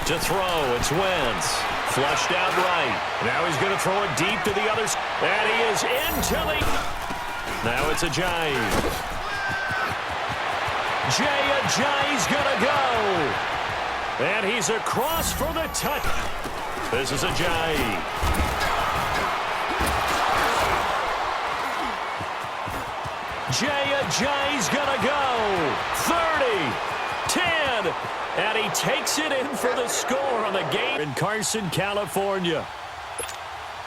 To throw, it's Wentz. Flushed out right. Now he's going to throw it deep to the other side. And he is into the... Now it's Ajayi. Ajayi's going to go. And he's across for the touch. This is Ajayi. Ajayi's going to go. 30, 10, and he takes it in for the score on the game in Carson, California.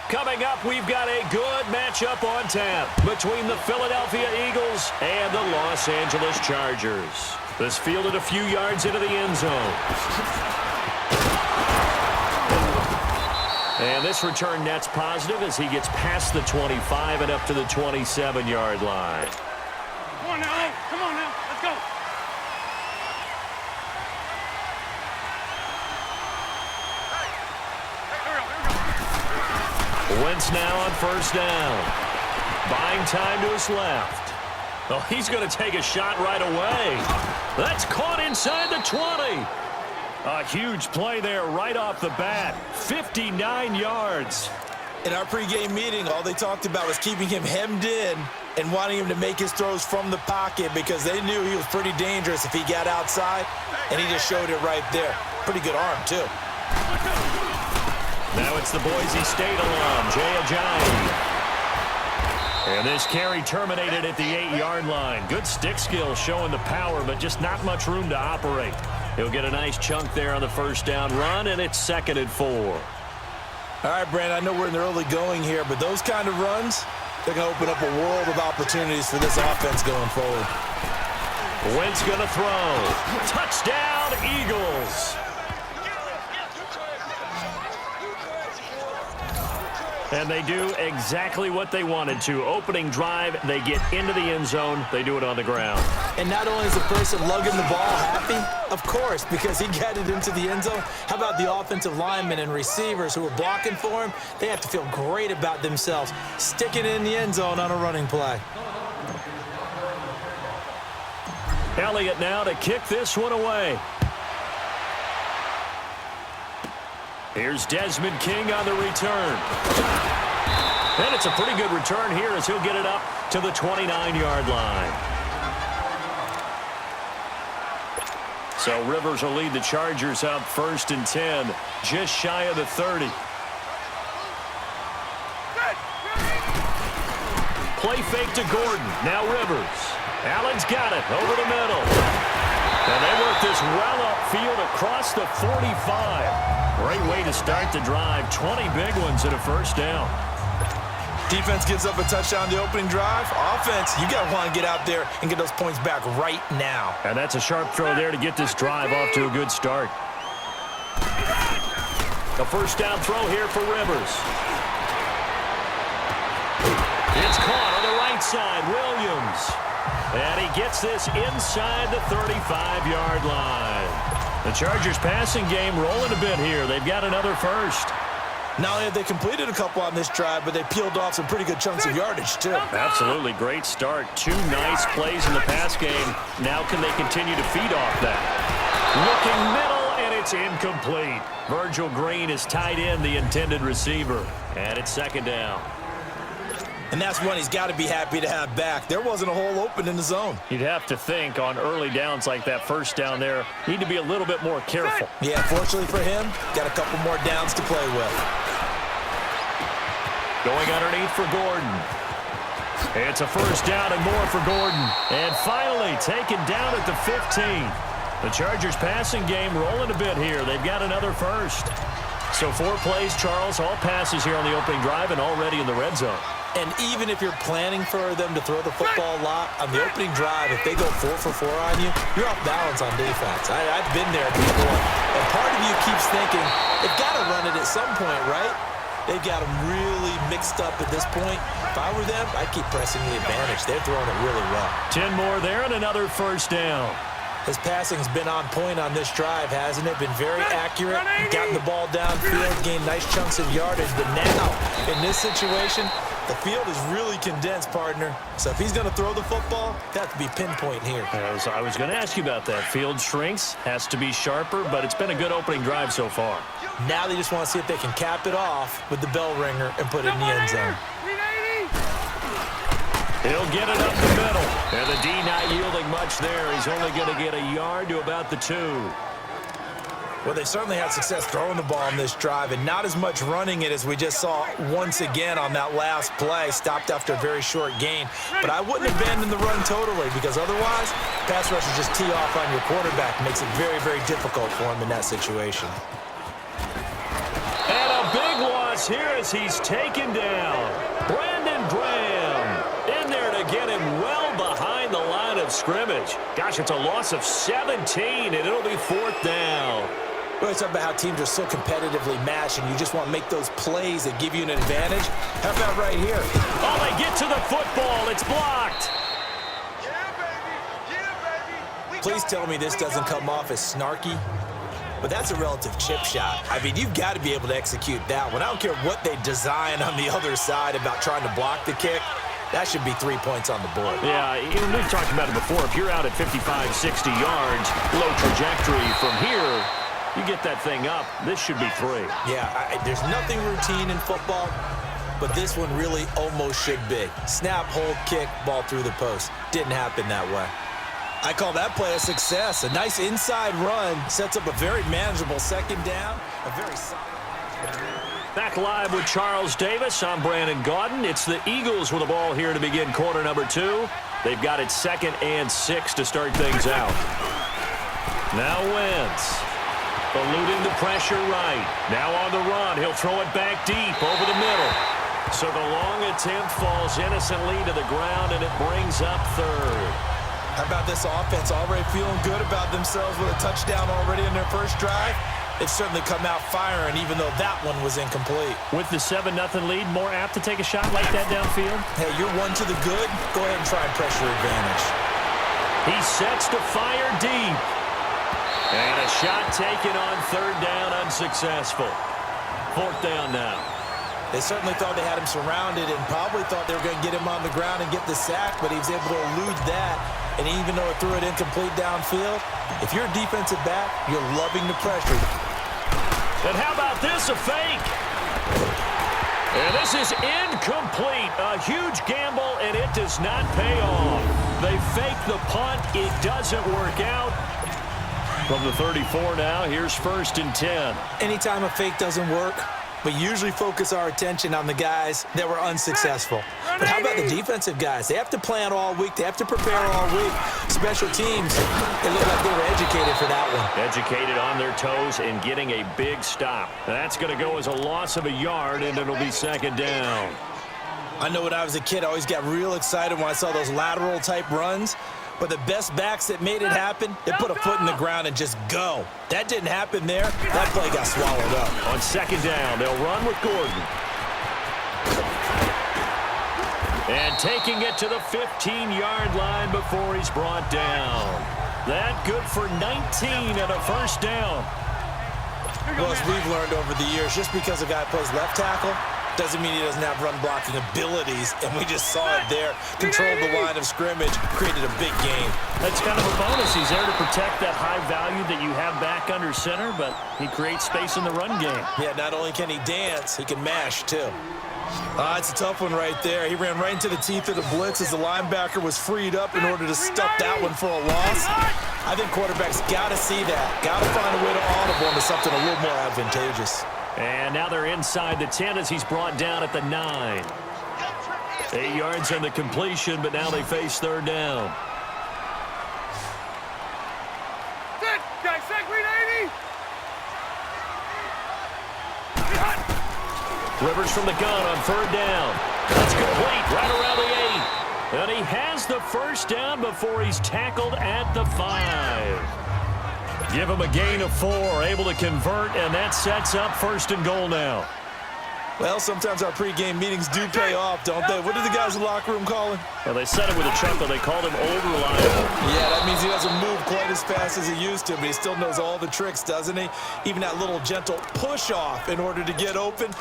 Coming up, we've got a good matchup on tap between the Philadelphia Eagles and the Los Angeles Chargers. This fielded a few yards into the end zone. And this return net's positive as he gets past the 25 and up to the 27-yard line. Come on now, come on now, let's go. Wentz now on first down. Buying time to his left. Oh, he's going to take a shot right away. That's caught inside the 20. A huge play there right off the bat. 59 yards. In our pregame meeting, all they talked about was keeping him hemmed in and wanting him to make his throws from the pocket because they knew he was pretty dangerous if he got outside, and he just showed it right there. Pretty good arm, too. Now it's the Boise State alum, Ajayi. And this carry terminated at the 8-yard line. Good stick skill showing the power, but just not much room to operate. He'll get a nice chunk there on the first down run, and it's 2nd and 4. All right, Brand, I know we're in the early going here, but those kind of runs, they're going to open up a world of opportunities for this offense going forward. Wentz going to throw. Touchdown, Eagles. And they do exactly what they wanted to. Opening drive, they get into the end zone. They do it on the ground. And not only is the person lugging the ball happy, of course, because he got it into the end zone. How about the offensive linemen and receivers who are blocking for him? They have to feel great about themselves, sticking it in the end zone on a running play. Elliott now to kick this one away. Here's Desmond King on the return. And it's a pretty good return here as he'll get it up to the 29-yard line. So Rivers will lead the Chargers up 1st and 10, just shy of the 30. Play fake to Gordon. Now Rivers. Allen's got it over the middle. And they work this well upfield across the 45. Great way to start the drive. 20 big ones and a first down. Defense gives up a touchdown the opening drive. Offense, you got to want to get out there and get those points back right now. And that's a sharp throw there to get this drive off to a good start. A first down throw here for Rivers. It's caught on the right side. Williams. And he gets this inside the 35-yard line. The Chargers passing game rolling a bit here. They've got another first. Not only have they completed a couple on this drive, but they peeled off some pretty good chunks of yardage, too. Absolutely great start. 2 nice plays in the pass game. Now can they continue to feed off that? Looking middle, and it's incomplete. Virgil Green is tied in, the intended receiver. And it's 2nd down. And that's one he's got to be happy to have back. There wasn't a hole open in the zone. You'd have to think on early downs like that first down there, need to be a little bit more careful. Yeah, fortunately for him, got a couple more downs to play with. Going underneath for Gordon. It's a first down and more for Gordon. And finally taken down at the 15. The Chargers passing game rolling a bit here. They've got another first. So 4 plays, Charles, all passes here on the opening drive and already in the red zone. And even if you're planning for them to throw the football a lot, on the opening drive, if they go 4 for 4 on you, you're off balance on defense. I've been there before. And part of you keeps thinking, they've got to run it at some point, right? They've got them really mixed up at this point. If I were them, I'd keep pressing the advantage. They're throwing it really well. 10 more there and another first down. His passing's been on point on this drive, hasn't it? Been very accurate, gotten the ball downfield, gained nice chunks of yardage. But now, in this situation, The field is really condensed, partner. So if he's going to throw the football, that to be pinpoint here. I was going to ask you about that. Field shrinks, has to be sharper, but it's been a good opening drive so far. Now they just want to see if they can cap it off with the bell ringer and put it in the end zone. He'll get it up the middle. And the D not yielding much there. He's only going to get a yard to about the 2. Well, they certainly had success throwing the ball in this drive and not as much running it as we just saw once again on that last play. Stopped after a very short gain. But I wouldn't abandon the run totally because otherwise, pass rushers just tee off on your quarterback. Makes it very, very difficult for him in that situation. And a big loss here as he's taken down. Brandon Graham in there to get him well behind the line of scrimmage. Gosh, it's a loss of 17, and it'll be 4th down. Well, it's about how teams are so competitively matched, and you just want to make those plays that give you an advantage. How about right here? Oh, they get to the football. It's blocked. Please tell me this doesn't come off as snarky, but that's a relative chip shot. I mean, you've got to be able to execute that one. I don't care what they design on the other side about trying to block the kick. That should be 3 points on the board. Yeah, we've talked about it before. If you're out at 55, 60 yards, low trajectory from here, you get that thing up, this should be 3. Yeah, there's nothing routine in football, but this one really almost should be. Snap, hold, kick, ball through the post. Didn't happen that way. I call that play a success. A nice inside run sets up a very manageable 2nd down. A very solid. Back live with Charles Davis. I'm Brandon Gaudin. It's the Eagles with the ball here to begin quarter number 2. They've got it 2nd and 6 to start things out. Now Wentz. Eluding the pressure right. Now on the run. He'll throw it back deep over the middle. So the long attempt falls innocently to the ground, and it brings up 3rd. How about this offense already feeling good about themselves with a touchdown already in their first drive? They've certainly come out firing, even though that one was incomplete. With the 7-0 lead, more apt to take a shot like that downfield? Hey, you're one to the good. Go ahead and try and pressure advantage. He sets to fire deep. And a shot taken on 3rd down, unsuccessful. 4th down now. They certainly thought they had him surrounded and probably thought they were going to get him on the ground and get the sack, but he was able to elude that. And even though it threw it incomplete downfield, if you're a defensive back, you're loving the pressure. And how about this, a fake? And this is incomplete. A huge gamble, and it does not pay off. They fake the punt. It doesn't work out. From the 34 now, here's 1st and 10. Anytime a fake doesn't work, we usually focus our attention on the guys that were unsuccessful. But how about the defensive guys? They have to plan all week. They have to prepare all week. Special teams, it looked like they were educated for that one. Educated on their toes and getting a big stop. That's going to go as a loss of a yard, and it'll be 2nd down. I know when I was a kid, I always got real excited when I saw those lateral-type runs. But the best backs that made it happen, they put a foot in the ground and just go. That didn't happen there. That play got swallowed up. On 2nd down, they'll run with Gordon. And taking it to the 15-yard line before he's brought down. That good for 19 and a 1st down. Well, as we've learned over the years, just because a guy plays left tackle doesn't mean he doesn't have run-blocking abilities, and we just saw it there. Controlled the line of scrimmage, created a big game. That's kind of a bonus. He's there to protect that high value that you have back under center, but he creates space in the run game. Yeah, not only can he dance, he can mash, too. It's a tough one right there. He ran right into the teeth of the blitz as the linebacker was freed up in order to stuff that one for a loss. I think quarterbacks got to see that. Got to find a way to audible into something a little more advantageous. And now they're inside the 10 as he's brought down at the 9. 8 yards on the completion, but now they face 3rd down. Rivers from the gun on 3rd down. That's complete right around the 8. And he has the 1st down before he's tackled at the 5. Give him a gain of 4, able to convert, and that sets up 1st and goal now. Well, sometimes our pregame meetings do pay off, don't they? What do the guys in the locker room call him? Well, they said it with a chuckle. They called him old reliable. Yeah, that means he doesn't move quite as fast as he used to, but he still knows all the tricks, doesn't he? Even that little gentle push-off in order to get open,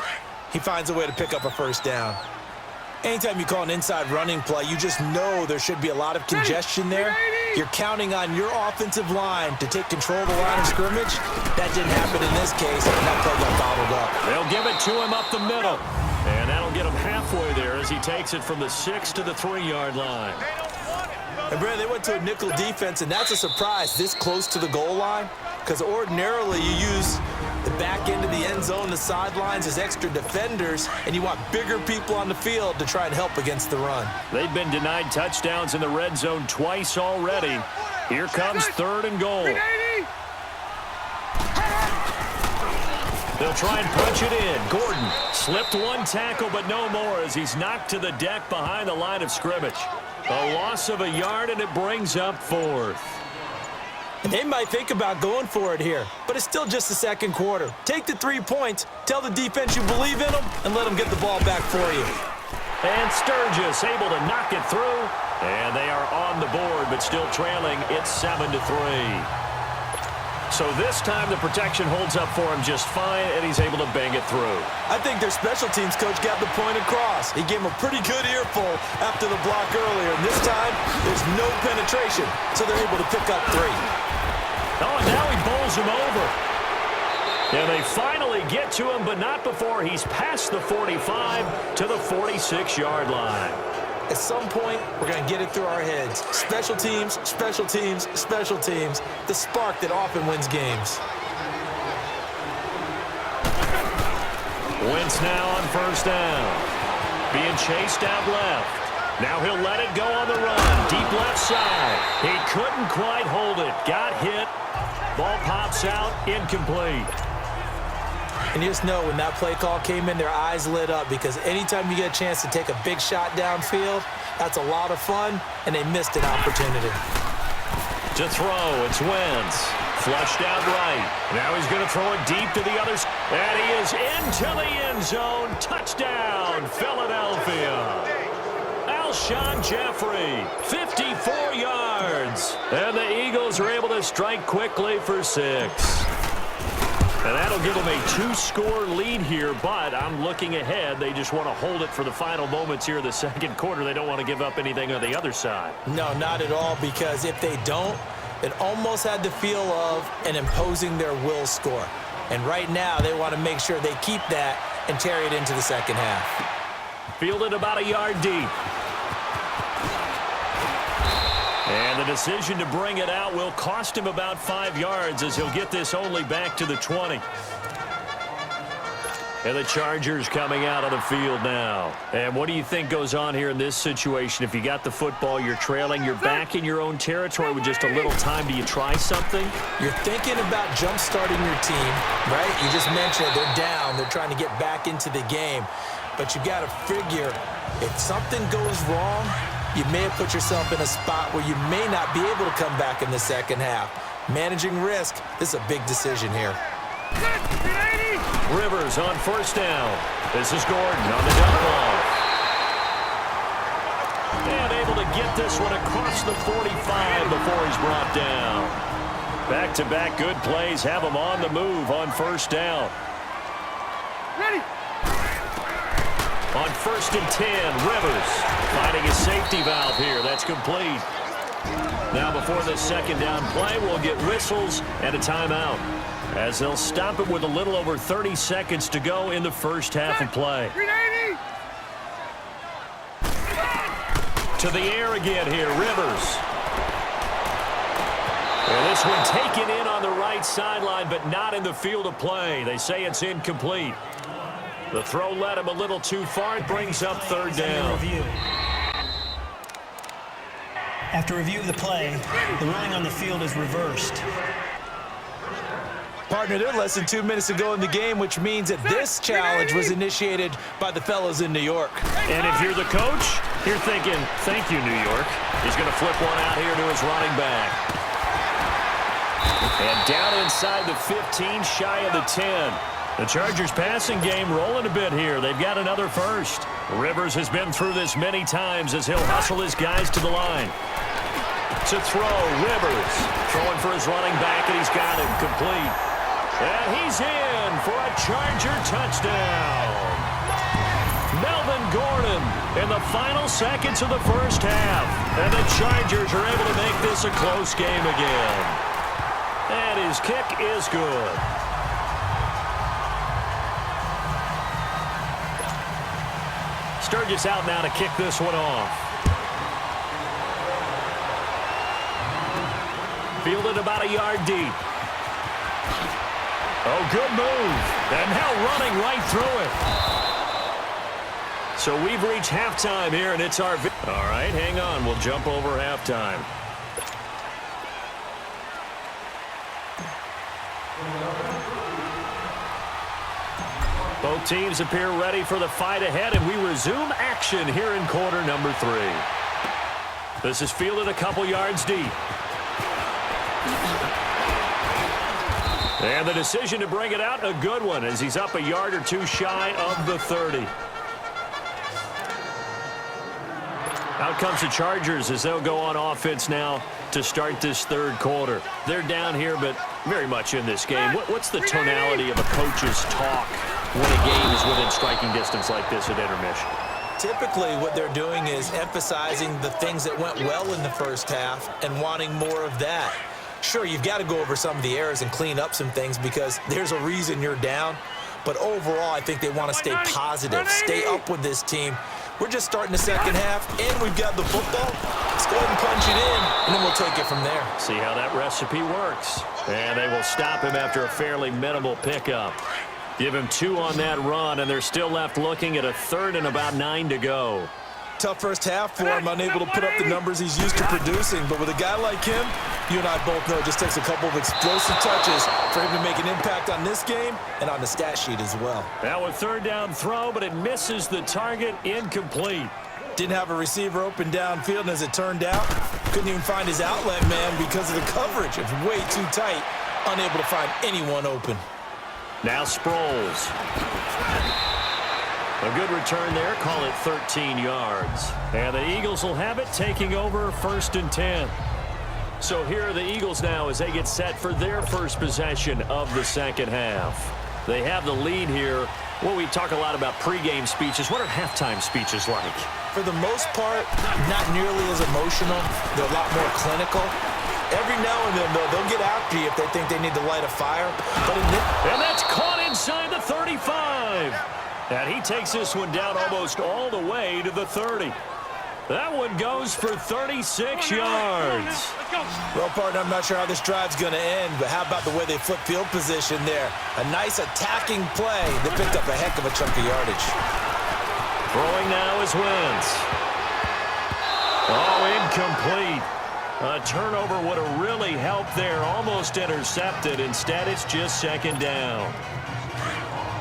he finds a way to pick up a 1st down. Anytime you call an inside running play, you just know there should be a lot of congestion there. You're counting on your offensive line to take control of the line of scrimmage. That didn't happen in this case, and that play got bottled up. They'll give it to him up the middle. And that'll get him halfway there as he takes it from the 6 to the 3-yard line. And Brad, they went to a nickel defense, and that's a surprise this close to the goal line, because ordinarily you use the back end of the end zone, the sidelines as extra defenders, and you want bigger people on the field to try and help against the run. They've been denied touchdowns in the red zone twice already. Here comes 3rd and goal. They'll try and punch it in. Gordon slipped one tackle, but no more as he's knocked to the deck behind the line of scrimmage. A loss of a yard, and it brings up 4th. And they might think about going for it here, but it's still just the second quarter. Take the 3 points, tell the defense you believe in them, and let them get the ball back for you. And Sturgis able to knock it through. And they are on the board, but still trailing. It's 7-3. So this time the protection holds up for him just fine, and he's able to bang it through. I think their special teams coach got the point across. He gave him a pretty good earful after the block earlier. And this time, there's no penetration, so they're able to pick up 3. Oh, and now he bowls him over. And they finally get to him, but not before he's past the 45 to the 46-yard line. At some point, we're going to get it through our heads. Special teams, special teams, special teams. The spark that often wins games. Wentz now on 1st down. Being chased out left. Now he'll let it go on the run. Deep left side. He couldn't quite hold it. Got hit. Ball pops out. Incomplete. And you just know when that play call came in, their eyes lit up, because anytime you get a chance to take a big shot downfield, that's a lot of fun, and they missed an opportunity. To throw, it's Wentz. Flushed out right. Now he's going to throw it deep to the other side. And he is into the end zone. Touchdown, Philadelphia. Alshon Jeffrey, 54 yards. And the Eagles are able to strike quickly for 6. And that'll give them a 2-score lead here, but I'm looking ahead. They just want to hold it for the final moments here in the second quarter. They don't want to give up anything on the other side. No, not at all, because if they don't, it almost had the feel of an imposing their will score. And right now, they want to make sure they keep that and carry it into the second half. Fielded about a yard deep. And the decision to bring it out will cost him about 5 yards, as he'll get this only back to the 20. And the Chargers coming out on the field now. And what do you think goes on here in this situation? If you got the football, you're trailing, you're back in your own territory with just a little time. Do you try something? You're thinking about jump-starting your team, right? You just mentioned it. They're down. They're trying to get back into the game. But you got to figure, if something goes wrong, you may have put yourself in a spot where you may not be able to come back in the second half. Managing risk, this is a big decision here. Rivers on 1st down. This is Gordon on the dump off. And able to get this one across the 45 before he's brought down. Back-to-back good plays have him on the move on 1st down. Ready. On 1st and 10, Rivers finding a safety valve here. That's complete. Now before this second down play, we'll get whistles and a timeout, as they'll stop it with a little over 30 seconds to go in the first half of play. To the air again here, Rivers. And this one taken in on the right sideline, but not in the field of play. They say it's incomplete. The throw led him a little too far. It brings up 3rd down. After review of the play, the ruling on the field is reversed. Partner, they're less than 2 minutes to go in the game, which means that this challenge was initiated by the fellows in New York. And if you're the coach, you're thinking, thank you, New York. He's going to flip one out here to his running back. And down inside the 15, shy of the 10. The Chargers passing game rolling a bit here. They've got another first. Rivers has been through this many times as he'll hustle his guys to the line. To throw, Rivers throwing for his running back, and he's got him complete. And he's in for a Charger touchdown. Melvin Melvin Gordon in the final seconds of the first half. And the Chargers are able to make this a close game again. And his kick is good. Sturgis out now to kick this one off. Fielded about a yard deep. Oh, good move. And now running right through it. So we've reached halftime here, and it's our... All right, hang on. We'll jump over halftime. Both teams appear ready for the fight ahead, and we resume action here in quarter number 3. This is fielded a couple yards deep. And the decision to bring it out, a good one, as he's up a yard or two shy of the 30. Out comes the Chargers as they'll go on offense now to start this third quarter. They're down here, but very much in this game. What's the tonality of a coach's talk when a game is within striking distance like this at intermission? Typically, what they're doing is emphasizing the things that went well in the first half and wanting more of that. Sure, you've got to go over some of the errors and clean up some things because there's a reason you're down. But overall, I think they want to stay positive, stay up with this team. We're just starting the second half, and we've got the football. Let's go ahead and punch it in, and then we'll take it from there. See how that recipe works. And they will stop him after a fairly minimal pickup. Give him 2 on that run, and they're still left looking at a third and about 9 to go. Tough first half for him, unable to put up the numbers he's used to producing. But with a guy like him, you and I both know it just takes a couple of explosive touches for him to make an impact on this game and on the stat sheet as well. Now a third down throw, but it misses the target, incomplete. Didn't have a receiver open downfield, and as it turned out, couldn't even find his outlet man because of the coverage. It's way too tight, unable to find anyone open. Now Sproles. A good return there, call it 13 yards. And the Eagles will have it, taking over 1st and 10. So here are the Eagles now as they get set for their first possession of the second half. They have the lead here. Well, we talk a lot about pregame speeches. What are halftime speeches like? For the most part, not nearly as emotional. They're a lot more clinical. Every now and then, though, they'll get after you if they think they need to light a fire. And that's caught inside the 35. And he takes this one down almost all the way to the 30. That one goes for 36 yards. Well, partner, I'm not sure how this drive's going to end, but how about the way they flip field position there? A nice attacking play. They picked up a heck of a chunk of yardage. Throwing now is Wentz. Oh, incomplete. A turnover would have really helped there. Almost intercepted. Instead, it's just second down.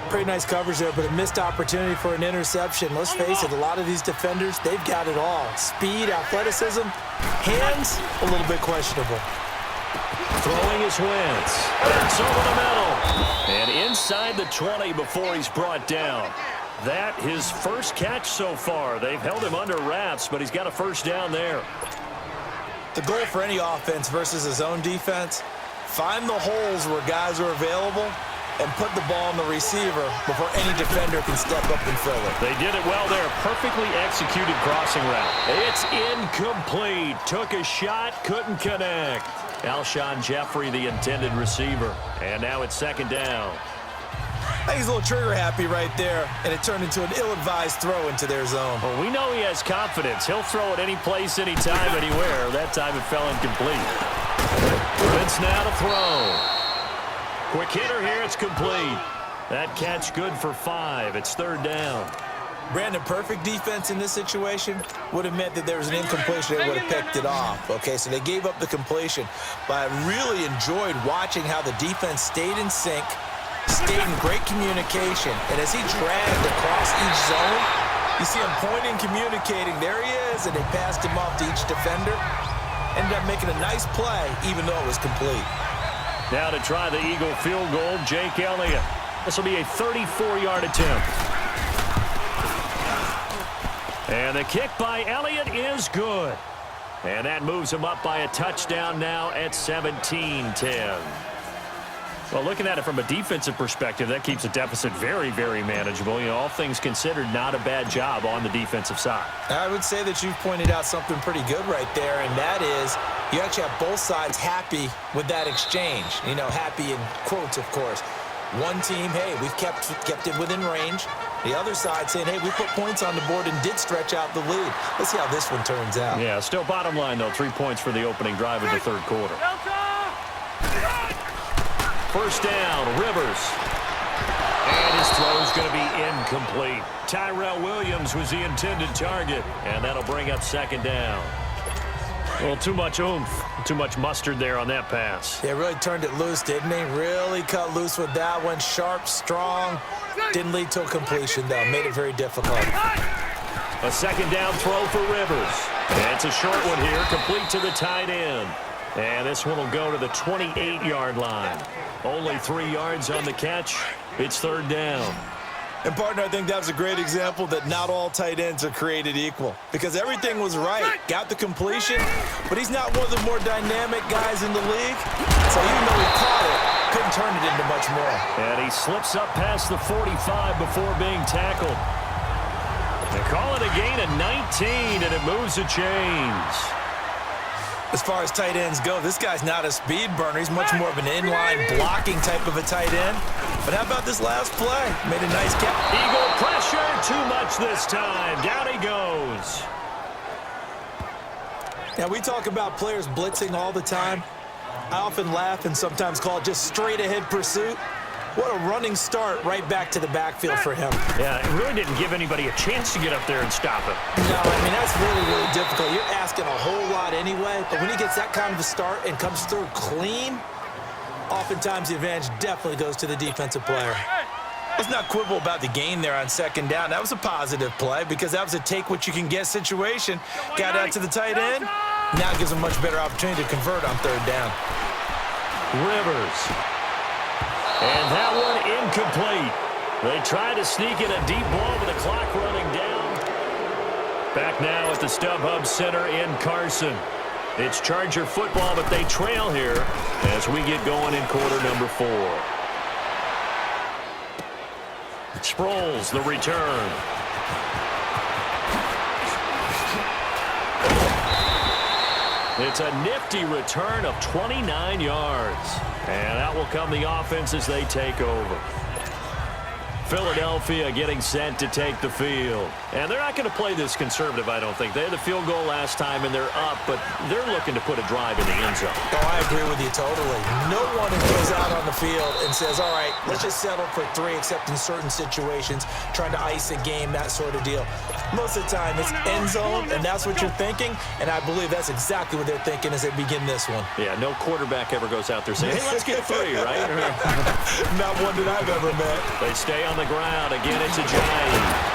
Pretty nice coverage there, but a missed opportunity for an interception. Let's face it, a lot of these defenders, they've got it all. Speed, athleticism, hands, a little bit questionable. Throwing is Wentz. It's over the middle. And inside the 20 before he's brought down. That his first catch so far. They've held him under wraps, but he's got a first down there. The goal for any offense versus his own defense, find the holes where guys are available and put the ball on the receiver before any defender can step up and fill it. They did it well there. Perfectly executed crossing route. It's incomplete. Took a shot, couldn't connect. Alshon Jeffrey, the intended receiver. And now it's second down. I think he's a little trigger happy right there, and it turned into an ill-advised throw into their zone. Well, we know he has confidence. He'll throw it any place, anytime, anywhere. That time it fell incomplete. Wentz now to throw. Quick hitter here, it's complete. That catch good for 5. It's third down. Brandon, perfect defense in this situation would have meant that there was an incompletion. They would have picked it off. Okay, so they gave up the completion. But I really enjoyed watching how the defense stayed in sync, stayed in great communication. And as he dragged across each zone, you see him pointing, communicating. There he is, and they passed him off to each defender. Ended up making a nice play, even though it was complete. Now to try the Eagle field goal, Jake Elliott. This will be a 34-yard attempt. And the kick by Elliott is good. And that moves him up by a touchdown now at 17-10. Well, looking at it from a defensive perspective, that keeps the deficit very, very manageable. You know, all things considered, not a bad job on the defensive side. I would say that you've pointed out something pretty good right there, and that is you actually have both sides happy with that exchange. You know, happy in quotes, of course. One team, hey, we've kept it within range. The other side saying, hey, we put points on the board and did stretch out the lead. Let's see how this one turns out. Yeah, still bottom line, though, 3 points for the opening drive of the third quarter. First down, Rivers. And his throw's going to be incomplete. Tyrell Williams was the intended target, and that'll bring up second down. Well, too much oomph, too much mustard there on that pass. They really turned it loose, didn't they? Really cut loose with that one. Sharp, strong. Didn't lead to a completion, though. Made it very difficult. A second down throw for Rivers. And it's a short one here, complete to the tight end. And this one will go to the 28-yard line. Only 3 yards on the catch. It's third down. And, partner, I think that was a great example that not all tight ends are created equal. Because everything was right. Got the completion, but he's not one of the more dynamic guys in the league. So even though he caught it, couldn't turn it into much more. And he slips up past the 45 before being tackled. They call it a gain of 19, and it moves the chains. As far as tight ends go, this guy's not a speed burner. He's much more of an inline blocking type of a tight end. But how about this last play? Made a nice catch. Eagle pressure, too much this time. Down he goes. Now, we talk about players blitzing all the time. I often laugh and sometimes call it just straight-ahead pursuit. What a running start right back to the backfield for him. Yeah, it really didn't give anybody a chance to get up there and stop him. No, I mean, that's really, really difficult. You're asking a whole lot anyway, but when he gets that kind of a start and comes through clean, oftentimes the advantage definitely goes to the defensive player. Let's not quibble about the gain there on second down. That was a positive play because that was a take-what-you-can-get situation. Got out to the tight end. Now it gives him a much better opportunity to convert on third down. Rivers. And that one incomplete. They try to sneak in a deep ball with the clock running down. Back now at the StubHub Center in Carson. It's Charger football, but they trail here as we get going in quarter number 4. Sproles, the return. It's a nifty return of 29 yards. And that will come the offense as they take over. Philadelphia getting set to take the field. And they're not going to play this conservative, I don't think. They had the field goal last time, and they're up, but they're looking to put a drive in the end zone. Oh, I agree with you totally. No one goes out on the field and says, all right, let's just settle for 3, except in certain situations, trying to ice a game, that sort of deal. Most of the time, it's end zone, and that's what you're thinking, and I believe that's exactly what they're thinking as they begin this one. Yeah, no quarterback ever goes out there saying, hey, let's get 3, right? Not one that I've ever met. They stay on the ground. Again, it's a giant.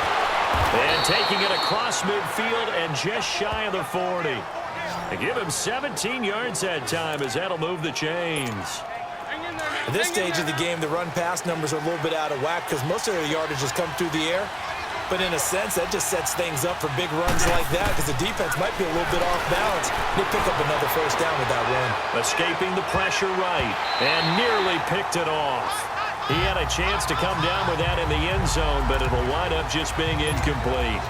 And taking it across midfield and just shy of the 40. They give him 17 yards that time as that'll move the chains. At this stage of the game, the run-pass numbers are a little bit out of whack because most of their yardage has come through the air. But in a sense, that just sets things up for big runs like that because the defense might be a little bit off balance. They pick up another first down with that run. Escaping the pressure right and nearly picked it off. He had a chance to come down with that in the end zone, but it'll wind up just being incomplete.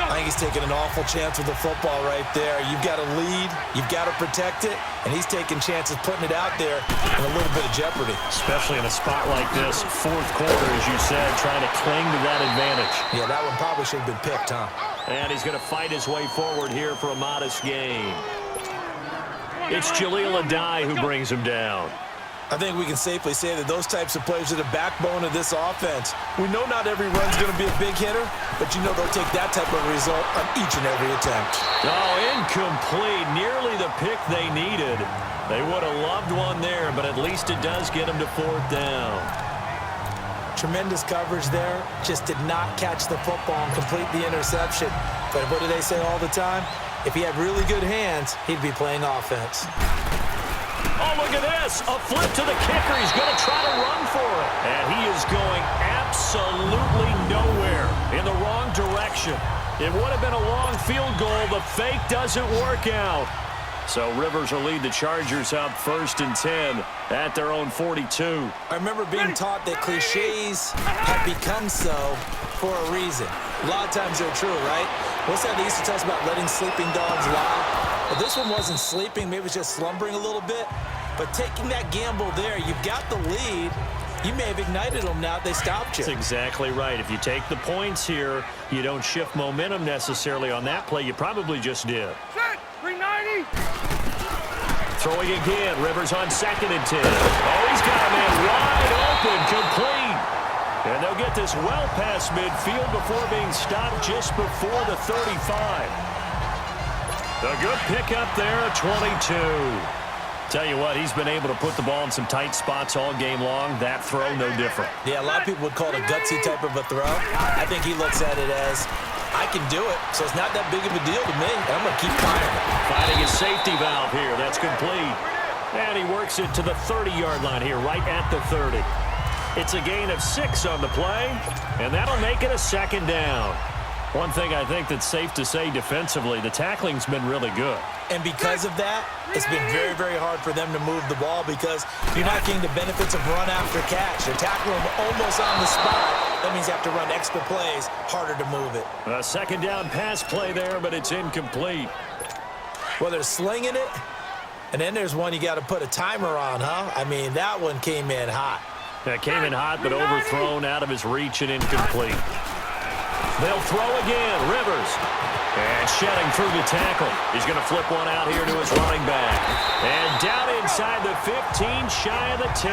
I think he's taking an awful chance with the football right there. You've got to lead, you've got to protect it, and he's taking chances putting it out there in a little bit of jeopardy. Especially in a spot like this, fourth quarter, as you said, trying to cling to that advantage. Yeah, that one probably should have been picked, huh? And he's going to fight his way forward here for a modest gain. It's Jaleel Adai who brings him down. I think we can safely say that those types of plays are the backbone of this offense. We know not every run's going to be a big hitter, but you know they'll take that type of result on each and every attempt. Oh, incomplete. Nearly the pick they needed. They would have loved one there, but at least it does get them to fourth down. Tremendous coverage there. Just did not catch the football and complete the interception. But what do they say all the time? If he had really good hands, he'd be playing offense. Oh, look at this. A flip to the kicker. He's going to try to run for it. And he is going absolutely nowhere in the wrong direction. It would have been a long field goal. The fake doesn't work out. So Rivers will lead the Chargers up 1st and 10 at their own 42. I remember being taught that cliches have become so for a reason. A lot of times they're true, right? What's that they used to tell us about letting sleeping dogs lie? Well, this one wasn't sleeping. Maybe it was just slumbering a little bit. But taking that gamble there, you've got the lead. You may have ignited them now if they stopped you. That's exactly right. If you take the points here, you don't shift momentum necessarily on that play. You probably just did. Set. 390. Throwing again. Rivers on 2nd and 10. Oh, he's got a man wide open, complete. And they'll get this well past midfield before being stopped just before the 35. A good pickup there at 22. Tell you what, he's been able to put the ball in some tight spots all game long. That throw, no different. Yeah, a lot of people would call it a gutsy type of a throw. I think he looks at it as, I can do it, so it's not that big of a deal to me. I'm going to keep firing. Finding his safety valve here. That's complete. And he works it to the 30-yard line here, right at the 30. It's a gain of 6 on the play, and that'll make it a 2nd down. One thing I think that's safe to say defensively, the tackling's been really good. And because of that, it's been very, very hard for them to move the ball because you're not getting the benefits of run after catch. They're tackling them almost on the spot. That means you have to run extra plays, harder to move it. A 2nd down pass play there, but it's incomplete. Well, they're slinging it, and then there's one you got to put a timer on, huh? I mean, that one came in hot. That came in hot, but overthrown out of his reach and incomplete. They'll throw again. Rivers. And shedding through the tackle. He's going to flip one out here to his running back. And down inside the 15, shy of the 10.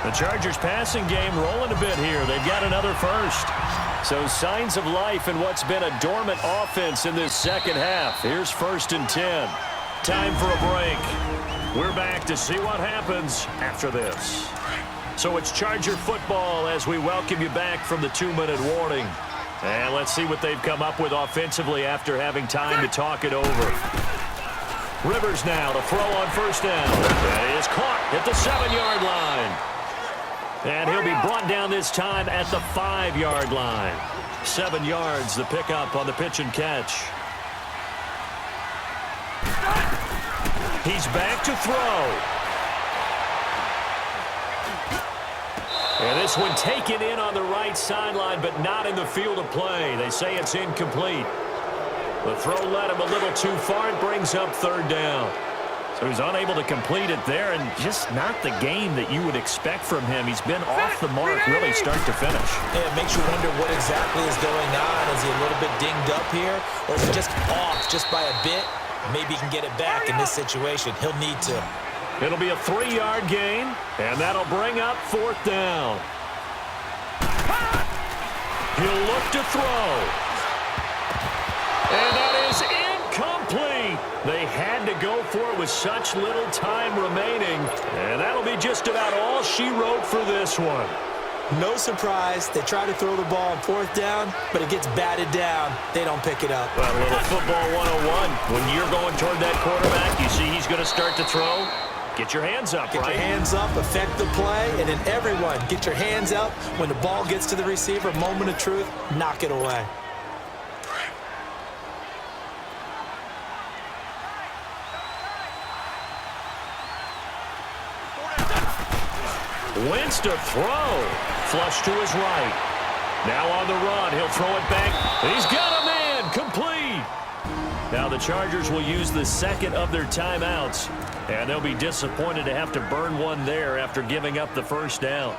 The Chargers passing game rolling a bit here. They've got another first. So signs of life in what's been a dormant offense in this second half. Here's 1st and 10. Time for a break. We're back to see what happens after this. So it's Charger football as we welcome you back from the 2-minute warning. And let's see what they've come up with offensively after having time to talk it over. Rivers now to throw on 1st down. That is caught at the 7-yard line. And he'll be brought down this time at the 5-yard line. 7 yards, the pickup on the pitch and catch. He's back to throw. And this one taken in on the right sideline, but not in the field of play. They say it's incomplete. The throw led him a little too far. It brings up 3rd down. So he's unable to complete it there, and just not the game that you would expect from him. He's been off the mark really start to finish. Yeah, it makes you wonder what exactly is going on. Is he a little bit dinged up here, or is he just off just by a bit? Maybe he can get it back in this situation. He'll need to. It'll be a 3-yard gain, and that'll bring up 4th down. He'll look to throw. And that is incomplete. They had to go for it with such little time remaining, and that'll be just about all she wrote for this one. No surprise, they try to throw the ball on 4th down, but it gets batted down. They don't pick it up. Well, a little football 101. When you're going toward that quarterback, you see he's going to start to throw. Get your hands up, Get right? your hands up, affect the play, and then everyone, get your hands up. When the ball gets to the receiver, moment of truth, knock it away. Wentz to throw. Flush to his right. Now on the run. He'll throw it back. He's got a man. Complete. Now the Chargers will use the 2nd of their timeouts. And they'll be disappointed to have to burn one there after giving up the 1st down.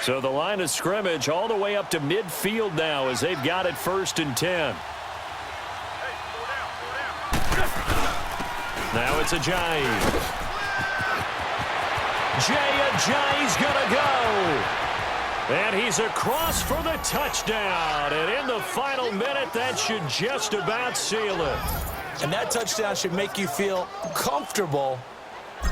So the line of scrimmage all the way up to midfield now as they've got it 1st and 10. Now it's Ajayi. Ajayi's going to go. And he's across for the touchdown. And in the final minute, that should just about seal it. And that touchdown should make you feel comfortable.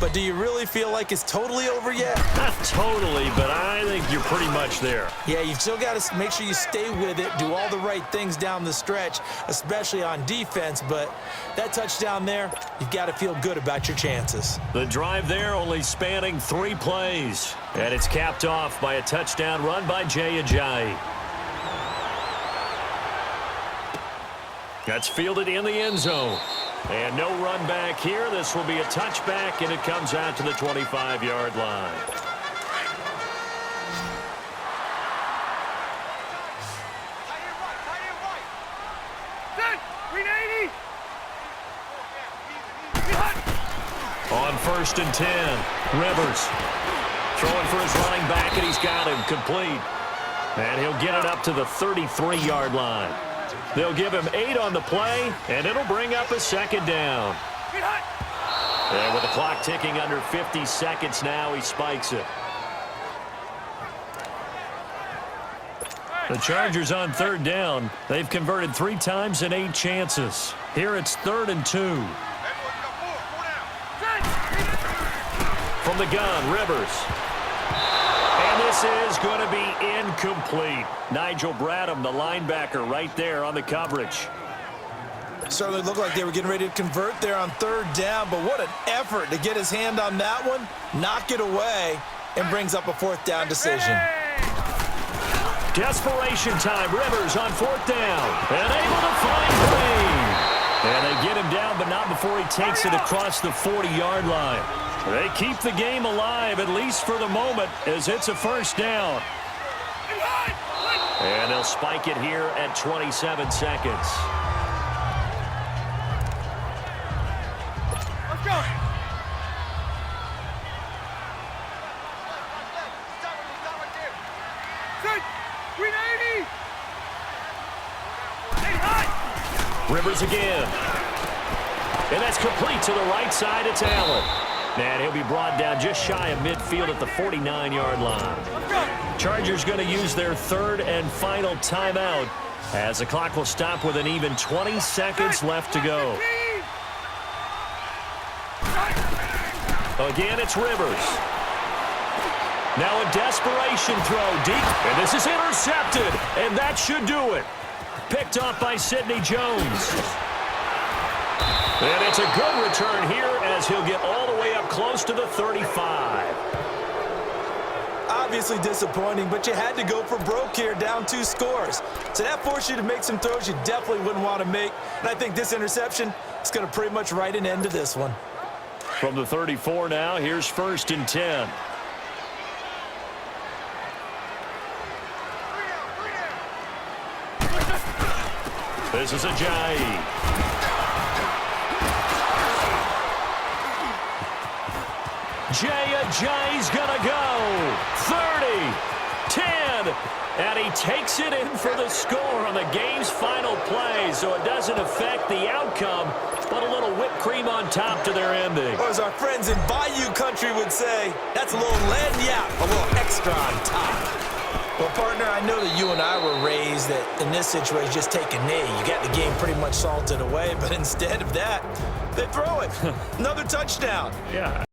But do you really feel like it's totally over yet? Not totally, but I think you're pretty much there. Yeah, you've still got to make sure you stay with it, do all the right things down the stretch, especially on defense. But that touchdown there, you've got to feel good about your chances. The drive there only spanning 3 plays. And it's capped off by a touchdown run by Ajayi. That's fielded in the end zone. And no run back here. This will be a touchback, and it comes out to the 25-yard line. On 1st and 10, Rivers throwing for his running back, and he's got him complete. And he'll get it up to the 33-yard line. They'll give him 8 on the play, and it'll bring up a second down. And with the clock ticking under 50 seconds now, he spikes it. The Chargers on 3rd down. They've converted 3 times in 8 chances. Here it's 3rd and 2. From the gun, Rivers. And this is going to be incomplete. Nigel Bradham, the linebacker, right there on the coverage. Certainly looked like they were getting ready to convert there on 3rd down, but what an effort to get his hand on that one, knock it away, and brings up a 4th down decision. Desperation time. Rivers on 4th down. And able to find Green. And they get him down, but not before he takes it across the 40-yard line. They keep the game alive, at least for the moment, as it's a 1st down. And they'll spike it here at 27 seconds. Let's go. Rivers again. And that's complete to the right side. It's Allen. And he'll be brought down just shy of midfield at the 49-yard line. Chargers going to use their 3rd and final timeout as the clock will stop with an even 20 seconds left to go. Again, it's Rivers. Now a desperation throw deep, and this is intercepted, and that should do it. Picked off by Sidney Jones. And it's a good return here as he'll get all the way up close to the 35. Obviously disappointing, but you had to go for broke here, down 2 scores. So that forced you to make some throws you definitely wouldn't want to make. And I think this interception is going to pretty much write an end to this one. From the 34 now, here's 1st and 10. This is Ajayi. Ajayi's gonna go. 30, 10, and he takes it in for the score on the game's final play, so it doesn't affect the outcome, but a little whipped cream on top to their ending. Or as our friends in Bayou Country would say, that's a little lagniappe, a little extra on top. Well, partner, I know that you and I were raised that in this situation, just take a knee. You got the game pretty much salted away, but instead of that, they throw it. Another touchdown. Yeah.